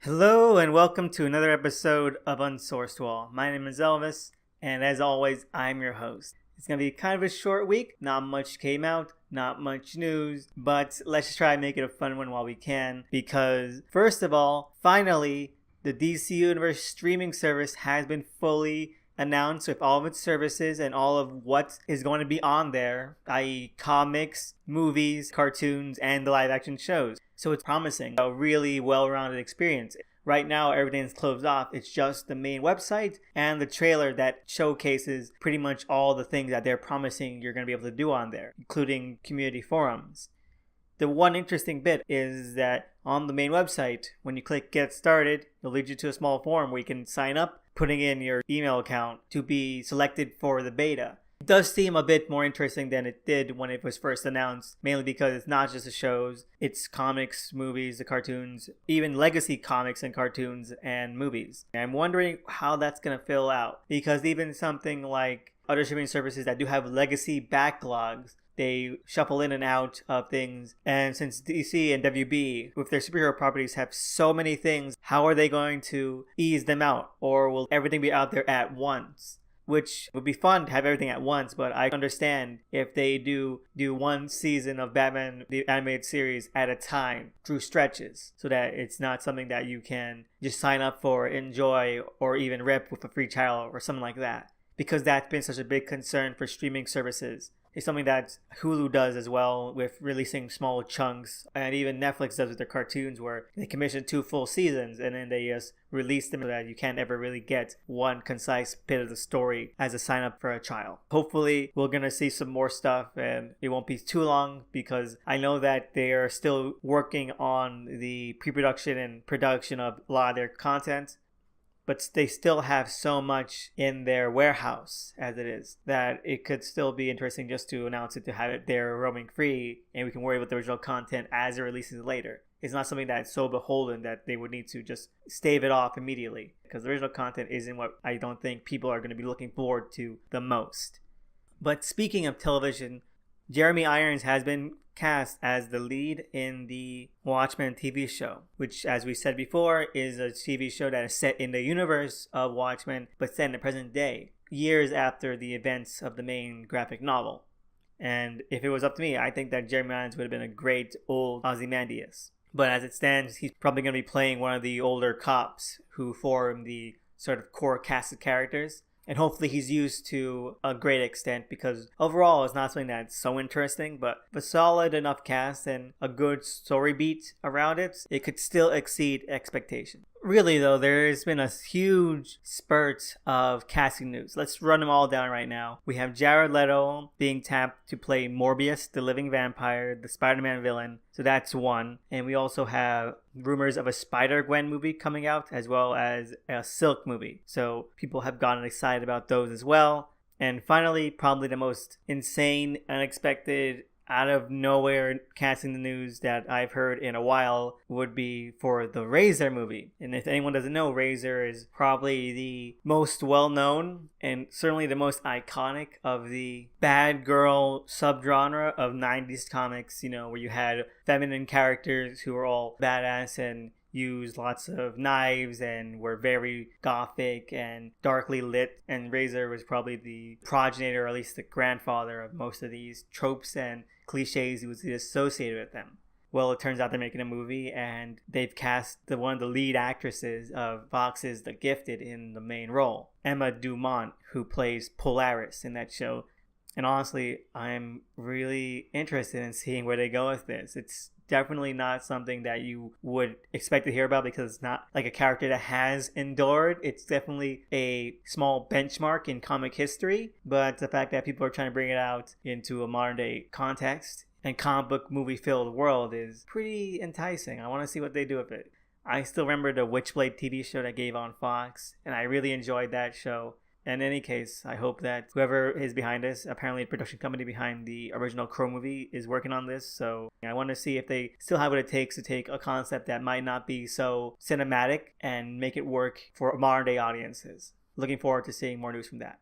Hello and welcome to another episode of Unsourced Wall. My name is Elvis, and as always, I'm your host. It's going to be kind of a short week. Not much came out, not much news, but let's just try and make it a fun one while we can because, first of all, finally, the DC Universe streaming service has been fully announced with all of its services and all of what is going to be on there, i.e. comics, movies, cartoons, and the live action shows. So it's promising, a really well-rounded experience. Right now, everything's closed off. It's just the main website and the trailer that showcases pretty much all the things that they're promising you're going to be able to do on there, including community forums. The one interesting bit is that on the main website, when you click Get Started, it'll lead you to a small form where you can sign up, putting in your email account to be selected for the beta. It does seem a bit more interesting than it did when it was first announced, mainly because it's not just the shows, it's comics, movies, the cartoons, even legacy comics and cartoons and movies. I'm wondering how that's going to fill out, because even something like other streaming services that do have legacy backlogs, they shuffle in and out of things. And since DC and WB, with their superhero properties, have so many things, how are they going to ease them out? Or will everything be out there at once? Which would be fun to have everything at once, but I understand if they do one season of Batman, the animated series, at a time through stretches, so that it's not something that you can just sign up for, enjoy, or even rip with a free trial or something like that. Because that's been such a big concern for streaming services. It's something that Hulu does as well with releasing small chunks, and even Netflix does with their cartoons where they commission 2 full seasons and then they just release them so that you can't ever really get one concise bit of the story as a sign up for a trial. Hopefully we're going to see some more stuff and it won't be too long, because I know that they are still working on the pre-production and production of a lot of their content. But they still have so much in their warehouse as it is that it could still be interesting just to announce it, to have it there roaming free, and we can worry about the original content as it releases later. It's not something that's so beholden that they would need to just stave it off immediately, because the original content isn't what I don't think people are going to be looking forward to the most. But speaking of television, Jeremy Irons has been cast as the lead in the Watchmen TV show, which, as we said before, is a TV show that is set in the universe of Watchmen, but set in the present day, years after the events of the main graphic novel. And if it was up to me, I think that Jeremy Irons would have been a great old Ozymandias. But as it stands, he's probably going to be playing one of the older cops who form the sort of core cast of characters. And hopefully he's used to a great extent, because overall it's not something that's so interesting, but a solid enough cast and a good story beat around it, it could still exceed expectation. Really though, there's been a huge spurt of casting news. Let's run them all down right now. We have Jared Leto being tapped to play Morbius, the living vampire, the Spider-Man villain. So that's one. And we also have rumors of a Spider-Gwen movie coming out, as well as a Silk movie. So people have gotten excited about those as well. And finally, probably the most insane, unexpected, out of nowhere casting the news that I've heard in a while would be for the Razor movie. And if anyone doesn't know, Razor is probably the most well-known and certainly the most iconic of the bad girl subgenre of 90s comics, where you had feminine characters who were all badass and used lots of knives and were very gothic and darkly lit, and Razor was probably the progenitor, or at least the grandfather, of most of these tropes and cliches he was associated with them. Well, it turns out they're making a movie, and they've cast one of the lead actresses of Fox's The Gifted in the main role, Emma Dumont, who plays Polaris in that show. And honestly, I'm really interested in seeing where they go with this. It's definitely not something that you would expect to hear about, because it's not like a character that has endured. It's definitely a small benchmark in comic history, but the fact that people are trying to bring it out into a modern day context and comic book movie filled world is pretty enticing. I want to see what they do with it. I still remember the Witchblade TV show that gave on Fox, and I really enjoyed that show. In any case, I hope that whoever is behind this, apparently the production company behind the original Crow movie, is working on this. So I want to see if they still have what it takes to take a concept that might not be so cinematic and make it work for modern day audiences. Looking forward to seeing more news from that.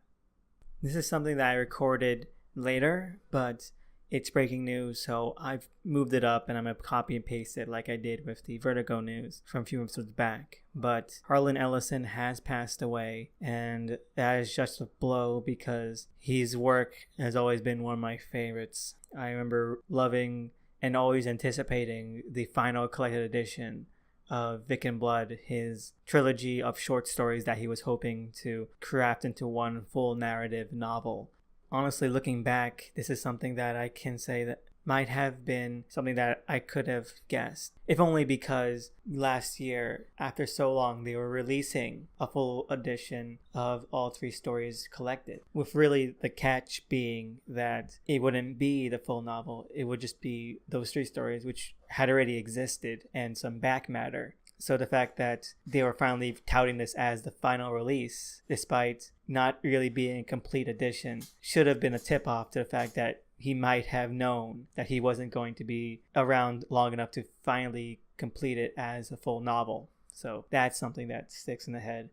This is something that I recorded later, but it's breaking news, so I've moved it up and I'm going to copy and paste it like I did with the Vertigo news from a few episodes back. But Harlan Ellison has passed away, and that is just a blow because his work has always been one of my favorites. I remember loving and always anticipating the final collected edition of Vic and Blood, his trilogy of short stories that he was hoping to craft into one full narrative novel. Honestly, looking back, this is something that I can say that might have been something that I could have guessed, if only because last year, after so long, they were releasing a full edition of all 3 stories collected, with really the catch being that it wouldn't be the full novel, it would just be those 3 stories which had already existed and some back matter. So the fact that they were finally touting this as the final release, despite not really being a complete edition, should have been a tip-off to the fact that he might have known that he wasn't going to be around long enough to finally complete it as a full novel. So that's something that sticks in the head.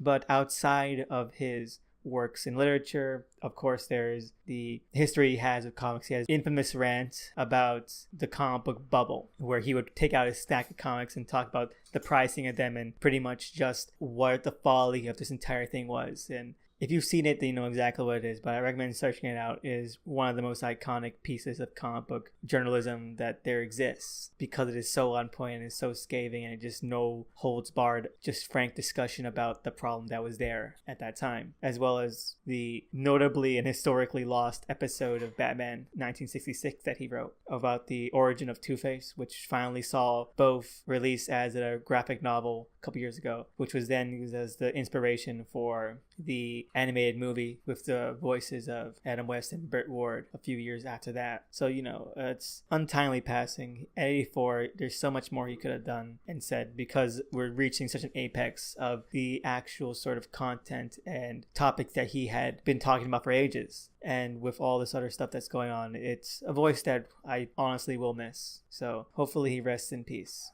But outside of his works in literature, of course, there's the history he has of comics. He has infamous rant about the comic book bubble, where he would take out his stack of comics and talk about the pricing of them and pretty much just what the folly of this entire thing was. And if you've seen it, then you know exactly what it is, but I recommend searching it out. It is one of the most iconic pieces of comic book journalism that there exists, because it is so on point and it's so scathing, and it just no holds barred, just frank discussion about the problem that was there at that time, as well as the notably and historically lost episode of Batman 1966 that he wrote about the origin of Two-Face, which finally saw both released as a graphic novel a couple years ago, which was then used as the inspiration for the animated movie with the voices of Adam West and Burt Ward a few years after that. So, you know, it's untimely passing. At 84, there's so much more he could have done and said, because we're reaching such an apex of the actual sort of content and topics that he had been talking about for ages. And with all this other stuff that's going on, it's a voice that I honestly will miss. So hopefully he rests in peace.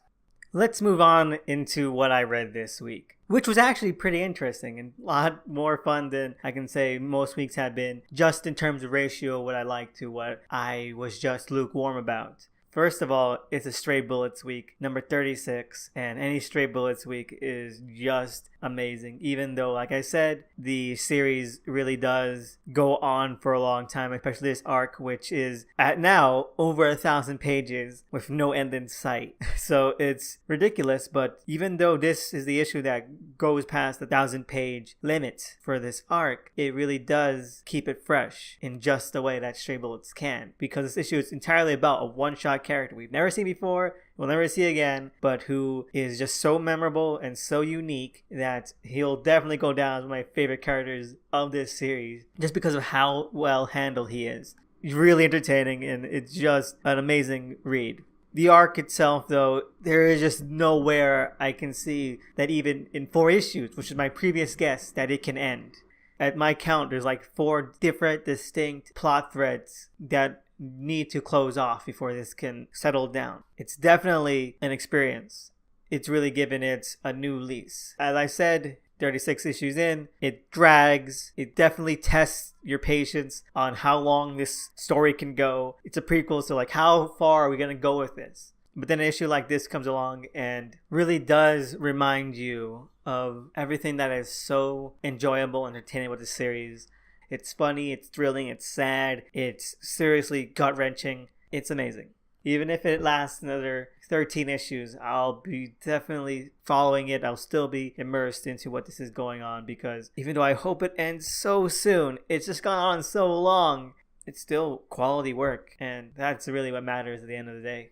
Let's move on into what I read this week, which was actually pretty interesting and a lot more fun than I can say most weeks have been, just in terms of ratio, what I liked to what I was just lukewarm about. First of all, it's a Stray Bullets week, number 36, and any Stray Bullets week is just amazing, even though, like I said, the series really does go on for a long time, especially this arc, which is at now over 1,000 pages with no end in sight. So it's ridiculous, but even though this is the issue that goes past the 1,000-page limit for this arc, it really does keep it fresh in just the way that Stray Bullets can, because this issue is entirely about a one-shot character we've never seen before, we'll never see again, but who is just so memorable and so unique that he'll definitely go down as one of my favorite characters of this series, just because of how well handled he is. He's really entertaining, and it's just an amazing read. The arc itself, though, there is just nowhere I can see that even in 4 issues, which is my previous guess, that it can end. At my count, there's like 4 different distinct plot threads that need to close off before this can settle down. It's definitely an experience. It's really given it a new lease. As I said, 36 issues in, it drags. It definitely tests your patience on how long this story can go. It's a prequel, so like, how far are we going to go with this? But then an issue like this comes along and really does remind you of everything that is so enjoyable and entertaining with the series. It's funny, it's thrilling, it's sad, it's seriously gut-wrenching. It's amazing. Even if it lasts another 13 issues, I'll be definitely following it. I'll still be immersed into what this is going on, because even though I hope it ends so soon, it's just gone on so long. It's still quality work, and that's really what matters at the end of the day.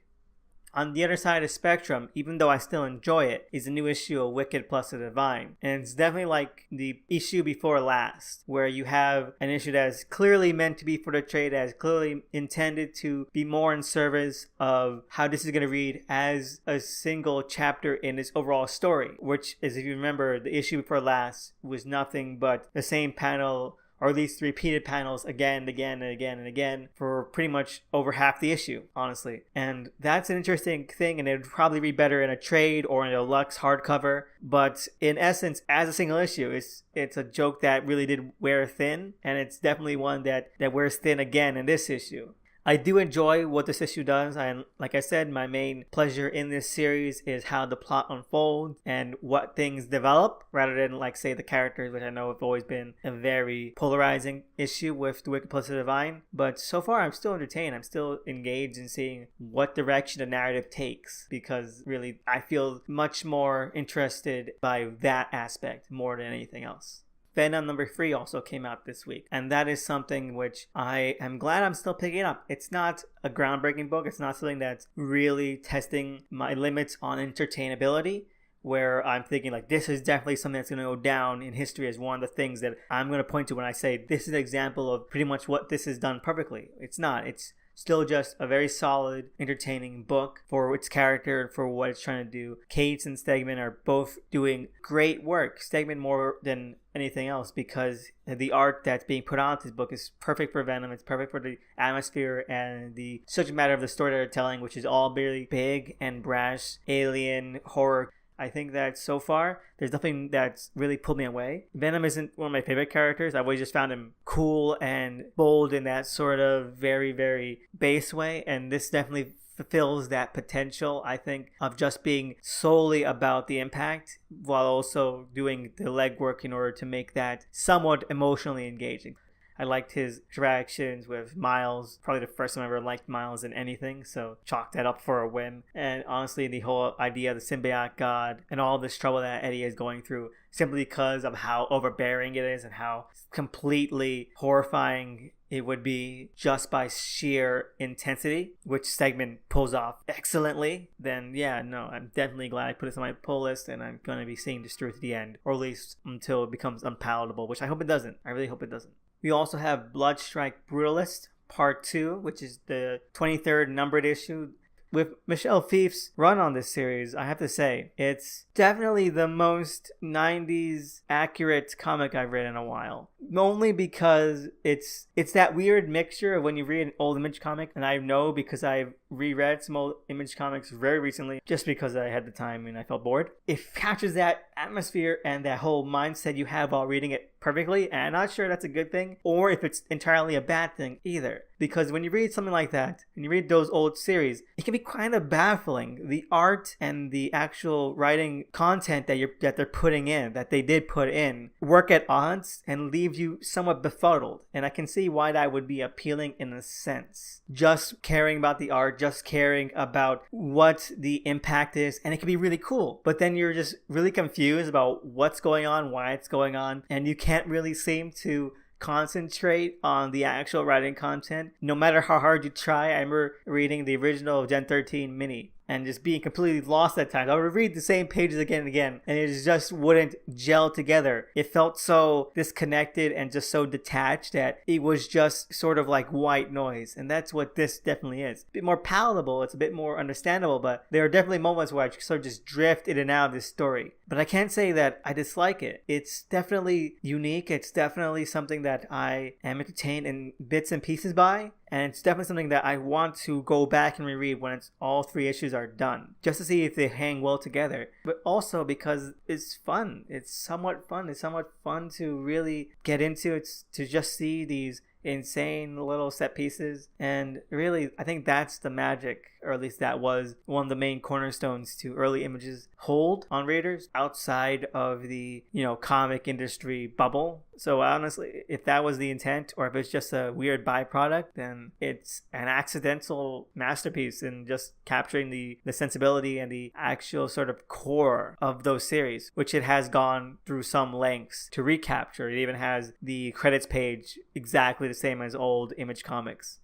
On the other side of the spectrum, even though I still enjoy it, is a new issue of Wicked plus the Divine. And it's definitely like the issue before last, where you have an issue that is clearly meant to be for the trade, that is clearly intended to be more in service of how this is going to read as a single chapter in its overall story. Which is, if you remember, the issue before last was nothing but the same panel, or at least repeated panels again and again and again and again for pretty much over half the issue, honestly. And that's an interesting thing, and it would probably be better in a trade or in a Lux hardcover. But in essence, as a single issue, it's a joke that really did wear thin, and it's definitely one that wears thin again in this issue. I do enjoy what this issue does, and like I said, my main pleasure in this series is how the plot unfolds and what things develop, rather than like say the characters, which I know have always been a very polarizing issue with The Wicked Plus the Divine. But so far I'm still entertained, I'm still engaged in seeing what direction the narrative takes, because really I feel much more interested by that aspect more than anything else. Venom number 3 also came out this week, and that is something which I am glad I'm still picking up. It's not a groundbreaking book. It's not something that's really testing my limits on entertainability, where I'm thinking like this is definitely something that's going to go down in history as one of the things that I'm going to point to when I say this is an example of pretty much what this has done perfectly. It's not. It's still just a very solid, entertaining book for its character and for what it's trying to do. Cates and Stegman are both doing great work. Stegman more than anything else, because the art that's being put on this book is perfect for Venom. It's perfect for the atmosphere and the subject matter of the story that they're telling, which is all very big and brash, alien, horror. I think that so far, there's nothing that's really pulled me away. Venom isn't one of my favorite characters. I've always just found him cool and bold in that sort of very, very base way. And this definitely fulfills that potential, I think, of just being solely about the impact while also doing the legwork in order to make that somewhat emotionally engaging. I liked his interactions with Miles. Probably the first time I ever liked Miles in anything, so chalk that up for a win. And honestly, the whole idea of the symbiote god and all this trouble that Eddie is going through simply because of how overbearing it is and how completely horrifying it would be just by sheer intensity, which Stegman pulls off excellently, then yeah, no, I'm definitely glad I put this on my pull list, and I'm going to be seeing this through to the end, or at least until it becomes unpalatable, which I hope it doesn't. I really hope it doesn't. We also have Bloodstrike Brutalist Part 2, which is the 23rd numbered issue. With Michelle Fief's run on this series, I have to say, it's definitely the most 90s accurate comic I've read in a while. Only because it's that weird mixture of when you read an old Image comic, and I know because I've reread some old Image comics very recently, just because I had the time and I felt bored. It captures that atmosphere and that whole mindset you have while reading it perfectly, and I'm not sure that's a good thing or if it's entirely a bad thing either. Because when you read something like that, and you read those old series, it can be kind of baffling. The art and the actual writing content that they're putting in, that they did put in, work at odds and leave you somewhat befuddled. And I can see why that would be appealing in a sense. Just caring about the art, just caring about what the impact is, and it can be really cool. But then you're just really confused about what's going on, why it's going on, and you can't really seem to concentrate on the actual writing content no matter how hard you try. I remember reading the original Gen 13 mini and just being completely lost at times. I would read the same pages again and again, and it just wouldn't gel together. It felt so disconnected and just so detached that it was just sort of like white noise, and that's what this definitely is. A bit more palatable, it's a bit more understandable, but there are definitely moments where I sort of just drift in and out of this story. But I can't say that I dislike it. It's definitely unique. It's definitely something that I am entertained in bits and pieces by. And it's definitely something that I want to go back and reread when it's all 3 issues are done, just to see if they hang well together. But also because it's fun. It's somewhat fun. It's somewhat fun to really get into. It's to just see these insane little set pieces, and really I think that's the magic, or at least that was one of the main cornerstones to early Image's hold on readers outside of the comic industry bubble. So honestly, if that was the intent, or if it's just a weird byproduct, then it's an accidental masterpiece in just capturing the sensibility and the actual sort of core of those series, which it has gone through some lengths to recapture. It even has the credits page exactly the same as old Image comics.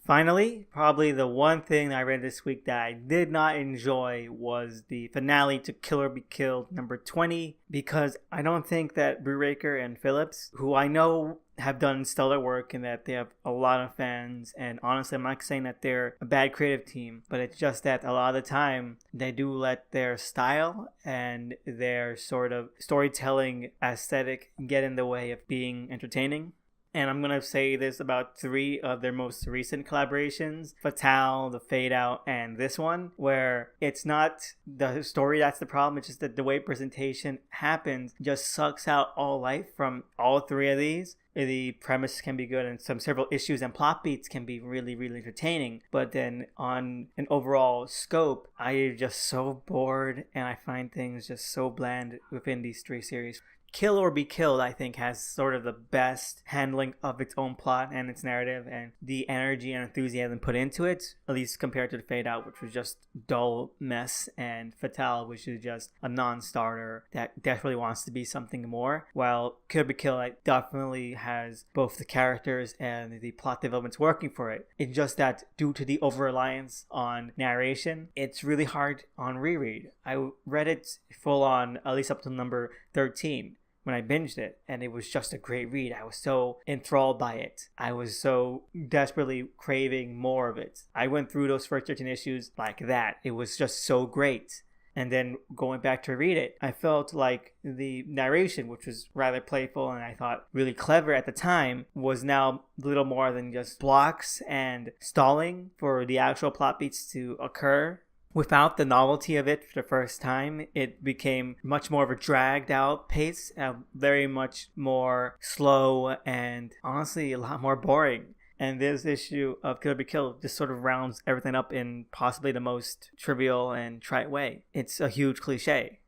Finally, probably the one thing I read this week that I did not enjoy was the finale to Kill or Be Killed number 20, because I don't think that Brubaker and Phillips, who I know have done stellar work and that they have a lot of fans, and honestly I'm not saying that they're a bad creative team, but it's just that a lot of the time they do let their style and their sort of storytelling aesthetic get in the way of being entertaining. And I'm going to say this about 3 of their most recent collaborations: Fatale, The Fade Out, and this one, where it's not the story that's the problem, it's just that the way presentation happens just sucks out all life from all 3 of these. The premise can be good and several issues and plot beats can be really, really entertaining. But then on an overall scope, I am just so bored and I find things just so bland within these 3 series. Kill or Be Killed, I think, has sort of the best handling of its own plot and its narrative and the energy and enthusiasm put into it, at least compared to The Fade Out, which was just dull mess, and Fatale, which is just a non-starter that definitely wants to be something more, while Kill or Be Killed definitely has both the characters and the plot developments working for it. It's just that due to the over-reliance on narration, it's really hard on reread. I read it full on, at least up to number 13. When I binged it, and it was just a great read. I was so enthralled by it. I was so desperately craving more of it. I went through those first 13 issues like that. It was just so great. And then going back to read it, I felt like the narration, which was rather playful and I thought really clever at the time, was now little more than just blocks and stalling for the actual plot beats to occur. Without the novelty of it for the first time, it became much more of a dragged out pace, very much more slow and honestly a lot more boring. And this issue of Kill or Be Killed just sort of rounds everything up in possibly the most trivial and trite way. It's a huge cliche.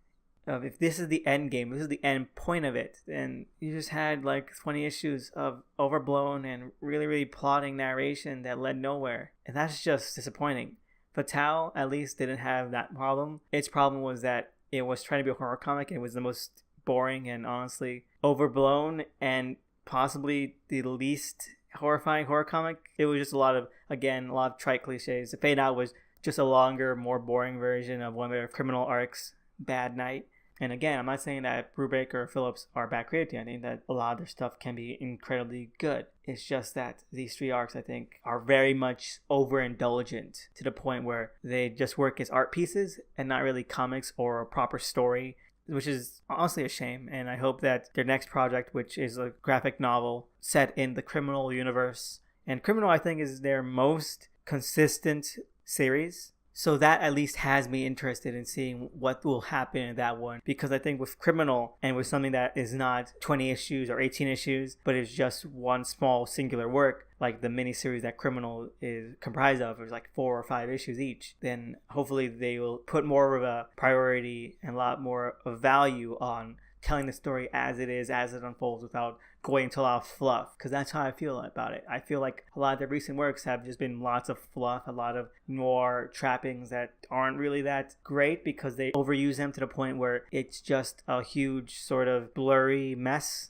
If this is the end game, this is the end point of it, then you just had like 20 issues of overblown and really, really plotting narration that led nowhere. And that's just disappointing. Fatale at least didn't have that problem. Its problem was that it was trying to be a horror comic and it was the most boring and honestly overblown and possibly the least horrifying horror comic. It was just a lot of trite cliches. The Fade Out was just a longer, more boring version of one of their criminal arcs, Bad Night. And again, I'm not saying that Brubaker or Phillips are bad creative team. I think that a lot of their stuff can be incredibly good. It's just that these 3 arcs, I think, are very much overindulgent to the point where they just work as art pieces and not really comics or a proper story, which is honestly a shame. And I hope that their next project, which is a graphic novel set in the Criminal universe, and Criminal, I think, is their most consistent series. So that at least has me interested in seeing what will happen in that one. Because I think with Criminal and with something that is not 20 issues or 18 issues, but is just one small singular work, like the miniseries that Criminal is comprised of, is like 4 or 5 issues each, then hopefully they will put more of a priority and a lot more of value on telling the story as it is, as it unfolds, without going into a lot of fluff, because that's how I feel about it. I feel like a lot of their recent works have just been lots of fluff, a lot of noir trappings that aren't really that great because they overuse them to the point where it's just a huge sort of blurry mess.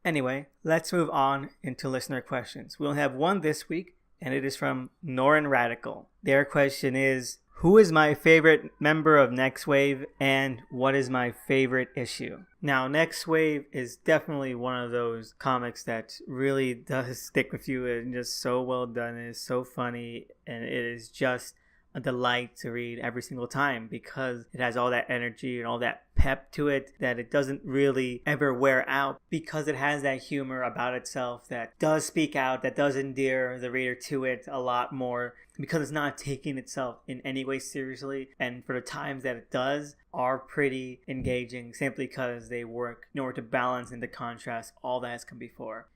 Anyway, let's move on into listener questions. We only have one this week, and it is from Norin Radical. Their question is, who is my favorite member of Next Wave and what is my favorite issue? Now, Next Wave is definitely one of those comics that really does stick with you and just so well done. It is so funny and it is just a delight to read every single time because it has all that energy and all that pep to it that it doesn't really ever wear out, because it has that humor about itself that does speak out, that does endear the reader to it a lot more, because it's not taking itself in any way seriously, and for the times that it does are pretty engaging simply because they work in order to balance and to contrast all that has come before.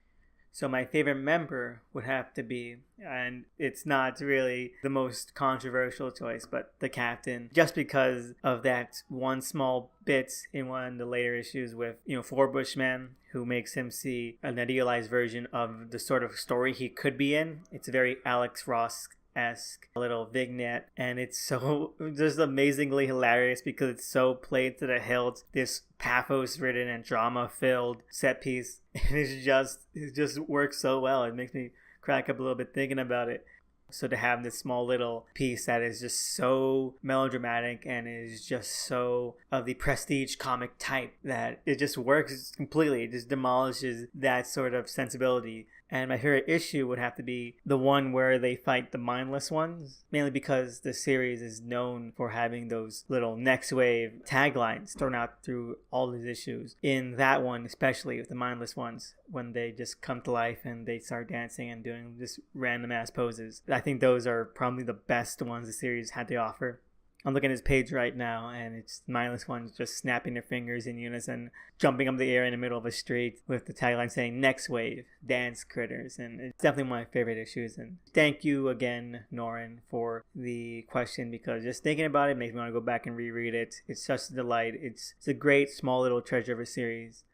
So my favorite member would have to be, and it's not really the most controversial choice, but the captain, just because of that one small bit in one of the later issues with, Four Bushmen, who makes him see an idealized version of the sort of story he could be in. It's a very Alex Ross-esque little vignette, and it's so just amazingly hilarious because it's so played to the hilt, this pathos ridden and drama filled set piece, and it just works so well. It makes me crack up a little bit thinking about it. So to have this small little piece that is just so melodramatic and is just so of the prestige comic type that it just works completely. It just demolishes that sort of sensibility And my favorite issue would have to be the one where they fight the mindless ones, mainly because the series is known for having those little next wave taglines thrown out through all these issues. In that one, especially with the mindless ones, when they just come to life and they start dancing and doing just random ass poses. I think those are probably the best ones the series had to offer. I'm looking at his page right now, and it's mindless ones just snapping their fingers in unison, jumping up the air in the middle of a street with the tagline saying "Next Wave, Dance Critters," and it's definitely one of my favorite issues. And thank you again, Norin, for the question, because just thinking about it makes me want to go back and reread it. It's such a delight. It's a great small little treasure of a series.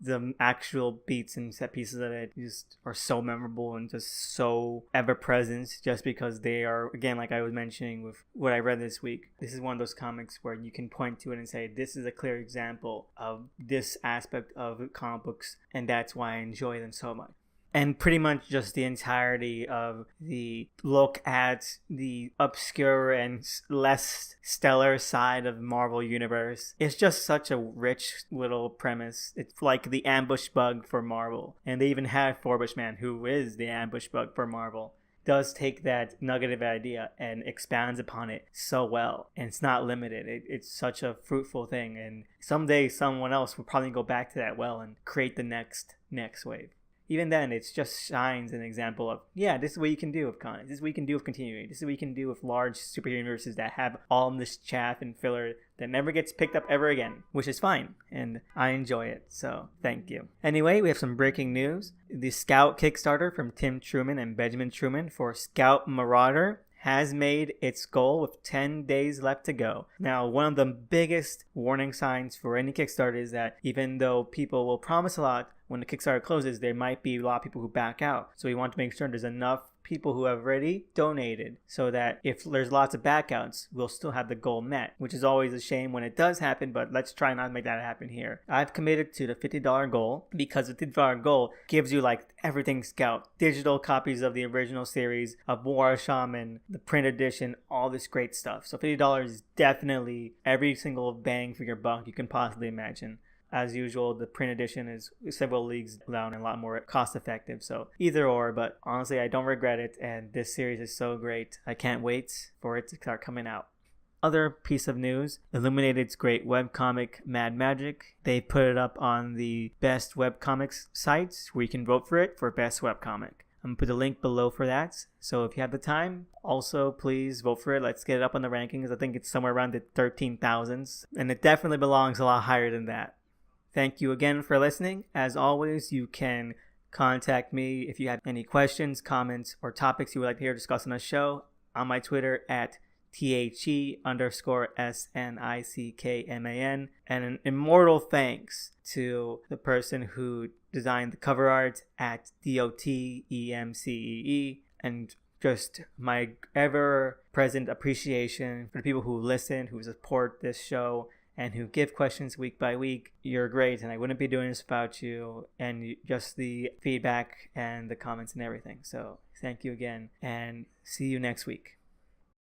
The actual beats and set pieces of it just are so memorable and just so ever present, just because they are, again, like I was mentioning with what I read this week, this is one of those comics where you can point to it and say, this is a clear example of this aspect of comic books, and that's why I enjoy them so much. And pretty much just the entirety of the look at the obscure and less stellar side of Marvel Universe. It's just such a rich little premise. It's like the ambush bug for Marvel. And they even have Forbushman, who is the ambush bug for Marvel, does take that nugget of idea and expands upon it so well. And it's not limited. It's such a fruitful thing. And someday someone else will probably go back to that well and create the next wave. Even then, it just shines an example of, yeah, this is what you can do with comics. This is what you can do with continuity. This is what you can do with large superhero universes that have all this chaff and filler that never gets picked up ever again, which is fine, and I enjoy it, so thank you. Anyway, we have some breaking news. The Scout Kickstarter from Tim Truman and Benjamin Truman for Scout Marauder has made its goal with 10 days left to go. Now, one of the biggest warning signs for any Kickstarter is that even though people will promise a lot, when the Kickstarter closes, there might be a lot of people who back out. So we want to make sure there's enough people who have already donated so that if there's lots of backouts, we'll still have the goal met, which is always a shame when it does happen, but let's try not to make that happen here. I've committed to the $50 goal because the $50 goal gives you like everything Scout, digital copies of the original series, of War Shaman, the print edition, all this great stuff. So $50 is definitely every single bang for your buck you can possibly imagine. As usual, the print edition is several leagues down and a lot more cost effective. So either or, but honestly, I don't regret it. And this series is so great. I can't wait for it to start coming out. Other piece of news, Illuminated's great webcomic Mad Magic. They put it up on the best webcomics sites where you can vote for it for best webcomic. I'm going to put a link below for that. So if you have the time, also please vote for it. Let's get it up on the rankings. I think it's somewhere around the 13,000s. And it definitely belongs a lot higher than that. Thank you again for listening. As always, you can contact me if you have any questions, comments, or topics you would like to hear discussed on the show on my Twitter at THE_SNICKMAN. And an immortal thanks to the person who designed the cover art at DOTEMCEE, and just my ever-present appreciation for the people who listen, who support this show, and who give questions week by week. You're great, and I wouldn't be doing this without you, and just the feedback and the comments and everything. So thank you again, and see you next week.